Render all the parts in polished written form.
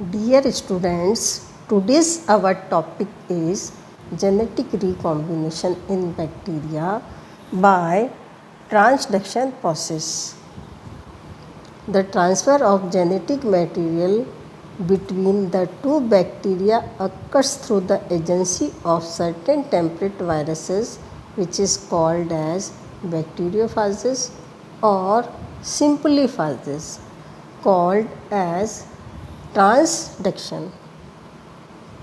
Dear students, today's our topic is genetic recombination in bacteria by transduction process. The transfer of genetic material between the two bacteria occurs through the agency of certain temperate viruses, which is called as bacteriophages or simply phages, called as transduction.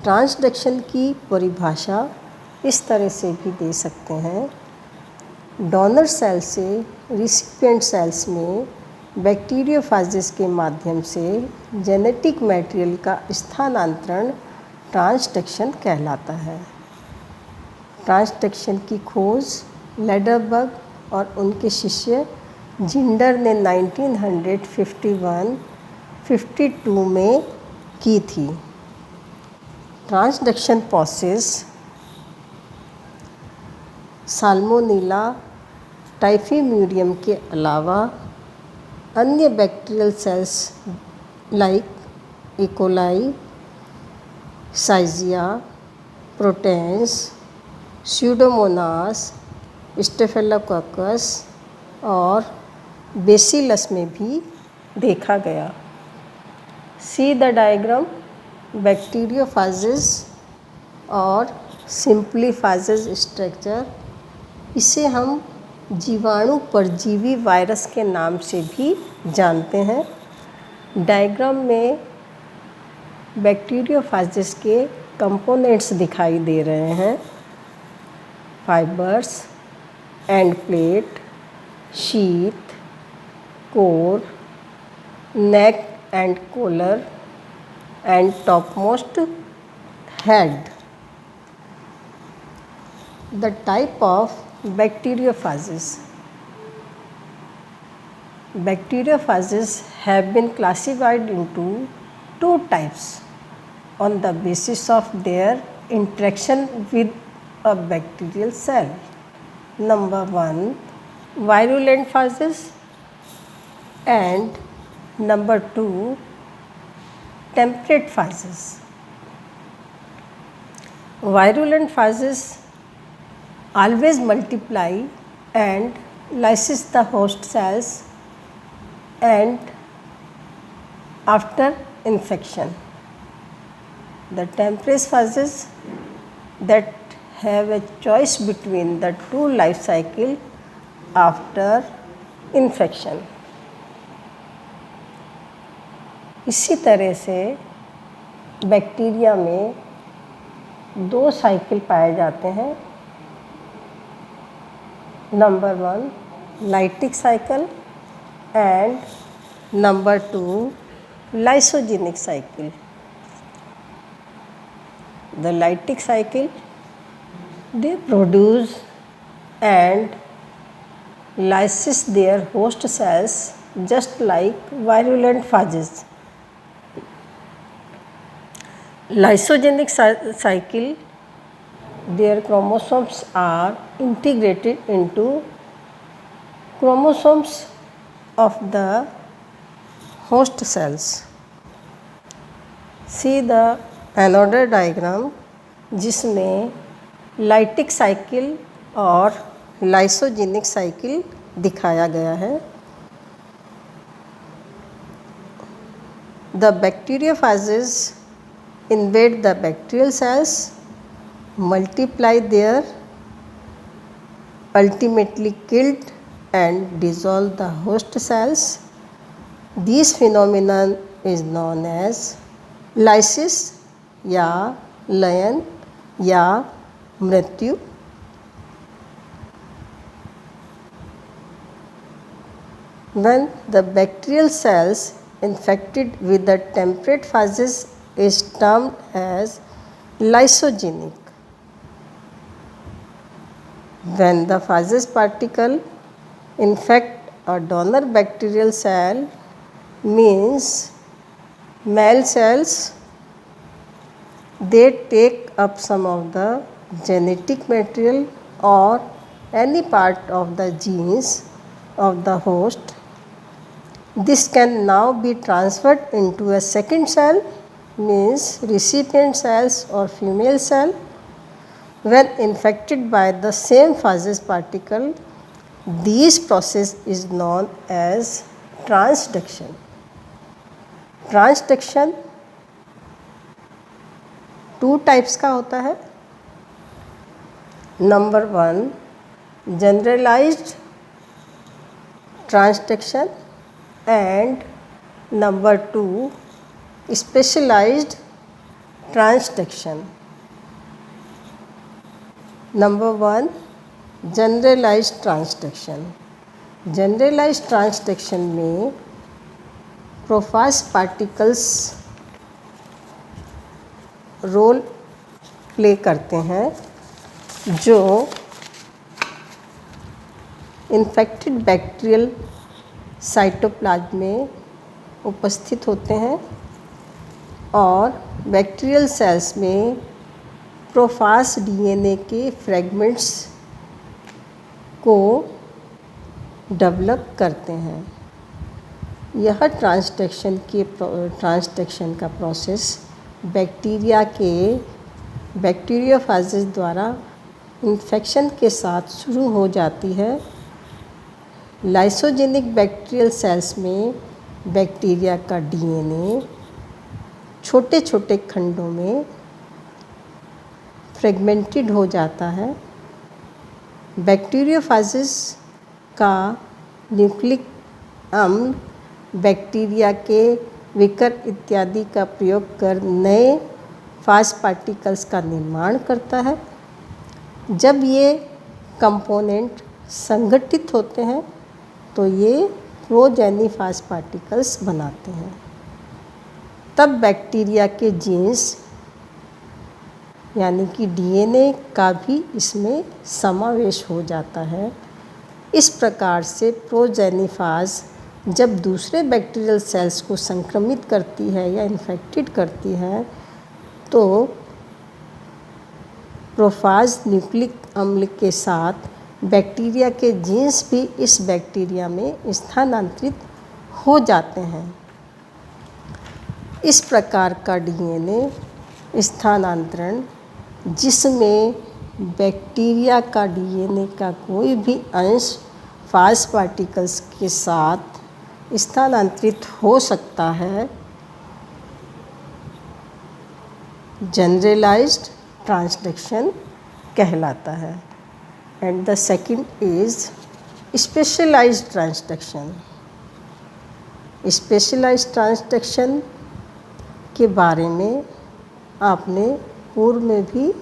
Transduction की परिभाषा इस तरह से भी दे सकते हैं, donor cell से recipient sales में बैक्टीरियोफाजेस के माध्यम से जेनेटिक मटेरियल का स्थानांतरण ट्रांसडक्शन कहलाता है। ट्रांसडक्शन की खोज लेडरबर्ग और उनके शिष्य जिंडर ने 1952 में की थी। ट्रांसडक्शन प्रोसेस साल्मोनेला टाइफीम्यूरियम के अलावा अन्य बैक्टीरियल सेल्स लाइक इकोलाई, साइजिया, प्रोटेंस, स्यूडोमोनास, स्टेफिलोकोकस और बेसिलस में भी देखा गया। See the diagram, बैक्टीरियोफाजेस और सिंपली फाजेस स्ट्रक्चर। इसे हम जीवाणु परजीवी वायरस के नाम से भी जानते हैं। डायग्राम में बैक्टीरियोफाजेस के कंपोनेंट्स दिखाई दे रहे हैं, fibres, end plate, sheath, core, neck and collar and topmost head. The type of bacteriophages. Bacteriophages have been classified into two types on the basis of their interaction with a bacterial cell. Number 1, virulent phages, and Number 2, temperate phages. Virulent phages always multiply and lysis the host cells and after infection. The temperate phages that have a choice between the two life cycle after infection. इसी तरह से bacteria में दो cycle पाए जाते हैं। Number 1, lytic cycle and number 2, lysogenic cycle. The lytic cycle they produce and lysis their host cells just like virulent phages. Lysogenic cycle, their chromosomes are integrated into chromosomes of the host cells. See the another diagram जिसमें lytic cycle और lysogenic cycle दिखाया गया है। The bacteriophages invade the bacterial cells, multiply there, ultimately killed and dissolve the host cells. This phenomenon is known as lysis या lion या मृत्यु। When the bacterial cells infected with the temperate phages is termed as lysogenic. When the phages particle infect a donor bacterial cell, means male cells, they take up some of the genetic material or any part of the genes of the host. This can now be transferred into a second cell means recipient cells or female cell when infected by the same phages particle. This process is known as transduction. Transduction 2 types का होता है. Number 1 generalised transduction and number 2 specialized transduction. Number 1 generalized transduction. Generalized transduction में प्रोफाज particles role play करते हैं जो infected bacterial cytoplasm में उपस्थित होते हैं और बैक्टीरियल सेल्स में प्रोफाज डीएनए के फ्रेगमेंट्स को डेवलप करते हैं. यह ट्रांसडक्शन का प्रोसेस बैक्टीरिया के बैक्टीरियोफाजेज द्वारा इन्फेक्शन के साथ शुरू हो जाती है. लाइसोजेनिक बैक्टीरियल सेल्स में बैक्टीरिया का डीएनए छोटे छोटे खंडों में फ्रेगमेंटेड हो जाता है. बैक्टीरियोफाजेज का न्यूक्लिक अम्ल बैक्टीरिया के विकर इत्यादि का प्रयोग कर नए फाज पार्टिकल्स का निर्माण करता है. जब ये कंपोनेंट संगठित होते हैं तो ये प्रोजेनिफाज पार्टिकल्स बनाते हैं. तब बैक्टीरिया के जीन्स यानी कि डीएनए का भी इसमें समावेश हो जाता है. इस प्रकार से प्रोजेनिफाज जब दूसरे बैक्टीरियल सेल्स को संक्रमित करती है या इन्फेक्टेड करती है तो प्रोफाज न्यूक्लिक अम्ल के साथ बैक्टीरिया के जीन्स भी इस बैक्टीरिया में स्थानांतरित हो जाते हैं. इस प्रकार का डीएनए स्थानांतरण जिसमें बैक्टीरिया का डीएनए का कोई भी अंश फाज पार्टिकल्स के साथ स्थानांतरित हो सकता है, जनरलाइज्ड ट्रांसडक्शन कहलाता है. And the second is specialised transduction. Specialised transduction के बारे में आपने पूर्व में भी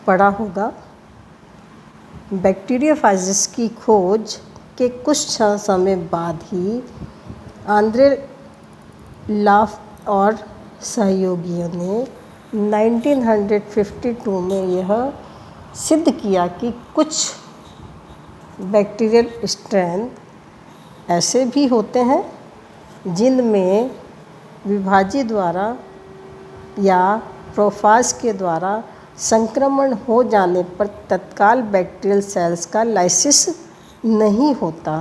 पढ़ा होगा. बैक्टीरियोफाजेस की खोज के कुछ समय बाद ही आंद्रे लाफ और सहयोगियों ने 1952 में यह सिद्ध किया कि कुछ बैक्टीरियल स्ट्रेन ऐसे भी होते हैं जिनमें विभाजी द्वारा या प्रोफाज के द्वारा संक्रमण हो जाने पर तत्काल बैक्टीरियल सेल्स का लाइसिस नहीं होता.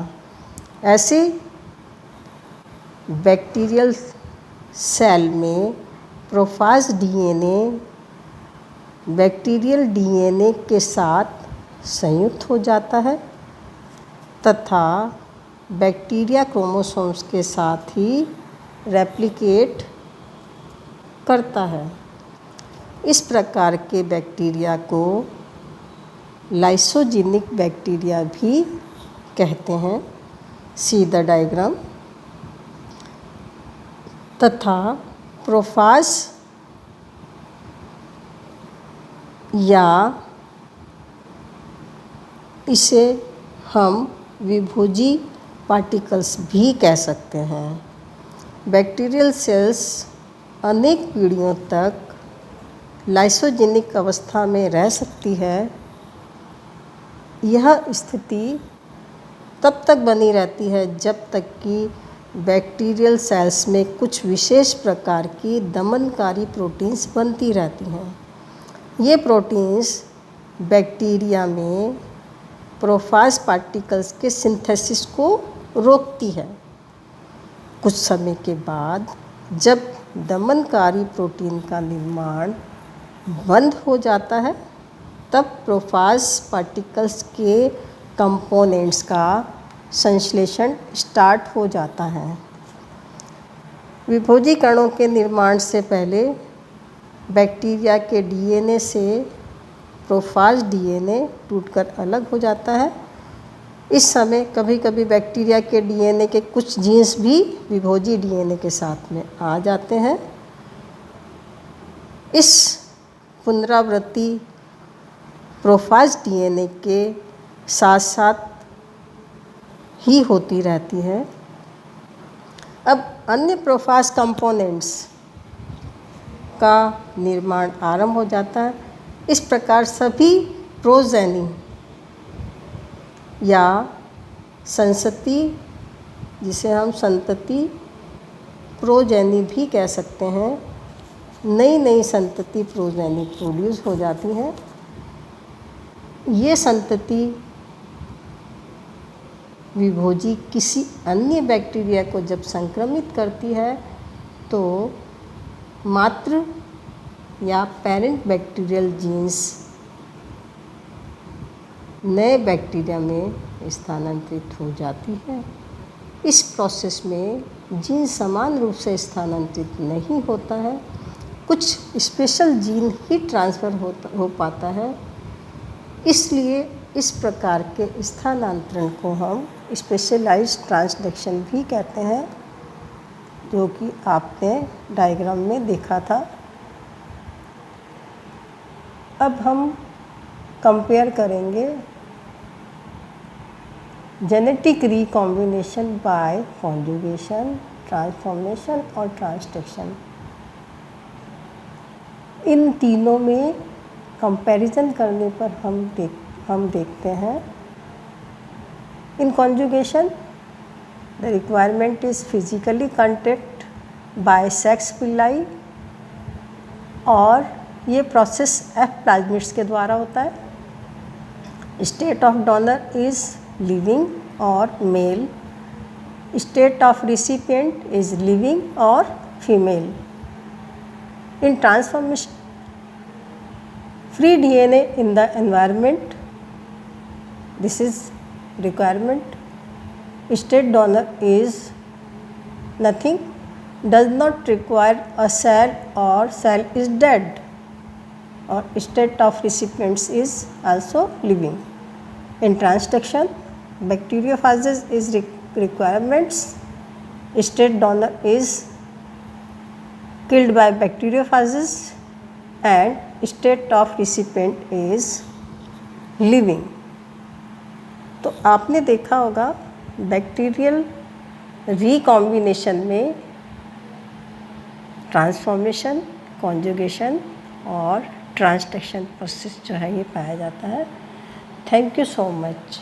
ऐसे बैक्टीरियल सेल में प्रोफाज डीएनए बैक्टीरियल डीएनए के साथ संयुक्त हो जाता है तथा बैक्टीरिया क्रोमोसोम्स के साथ ही रेप्लिकेट करता है. इस प्रकार के बैक्टीरिया को लाइसोजेनिक बैक्टीरिया भी कहते हैं. See the diagram. तथा प्रोफाज या इसे हम विभोजी पार्टिकल्स भी कह सकते हैं. बैक्टीरियल सेल्स अनेक पीढ़ियों तक लाइसोजेनिक अवस्था में रह सकती है. यह स्थिति तब तक बनी रहती है जब तक कि बैक्टीरियल सेल्स में कुछ विशेष प्रकार की दमनकारी प्रोटीन्स बनती रहती हैं. ये प्रोटीन्स बैक्टीरिया में प्रोफाज पार्टिकल्स के सिंथेसिस को रोकती है. कुछ समय के बाद जब दमनकारी प्रोटीन का निर्माण बंद हो जाता है तब प्रोफाज पार्टिकल्स के कंपोनेंट्स का संश्लेषण स्टार्ट हो जाता है। विभोजी कणों के निर्माण से पहले बैक्टीरिया के डीएनए से प्रोफाज डीएनए टूटकर अलग हो जाता है। इस समय कभी कभी बैक्टीरिया के डीएनए के कुछ जीन्स भी विभोजी डीएनए के साथ में आ जाते हैं। इस पुनरावृत्ति प्रोफाज डीएनए के साथ साथ ही होती रहती है। अब अन्य प्रोफाज कंपोनेंट्स का निर्माण आरंभ हो जाता है। इस प्रकार सभी प्रोजेनी या संतति, जिसे हम संतति प्रोजेनी भी कह सकते हैं, नई नई संतति प्रोजेनी प्रोड्यूस हो जाती हैं। ये संतति विभोजी किसी अन्य बैक्टीरिया को जब संक्रमित करती है तो मात्र या पेरेंट बैक्टीरियल जीन्स नए बैक्टीरिया में स्थानांतरित हो जाती है। इस प्रोसेस में जीन समान रूप से स्थानांतरित नहीं होता है, कुछ स्पेशल जीन ही ट्रांसफ़र हो पाता है। इसलिए इस प्रकार के स्थानांतरण को हम स्पेशलाइज्ड ट्रांसडक्शन भी कहते हैं, जो कि आपने डायग्राम में देखा था। अब हम कंपेयर करेंगे genetic recombination by conjugation, transformation और ट्रांसडक्शन। इन तीनों में कंपैरिजन करने पर हम देखते हैं in conjugation the requirement is physically contact by sex pili, और ये प्रोसेस एफ प्लाज्मिड्स के द्वारा होता है। State of donor is living और male, state of recipient is living और female. In transformation, free DNA in the environment, this is requirement. State donor is nothing, does not require a cell or cell is dead, or state of recipients is also living. In transduction, bacteriophages is requirements. State donor is killed by bacteriophages and state of recipient is living। तो आपने देखा होगा bacterial recombination में transformation, conjugation और transduction process जो है ये पाया जाता है। Thank you so much.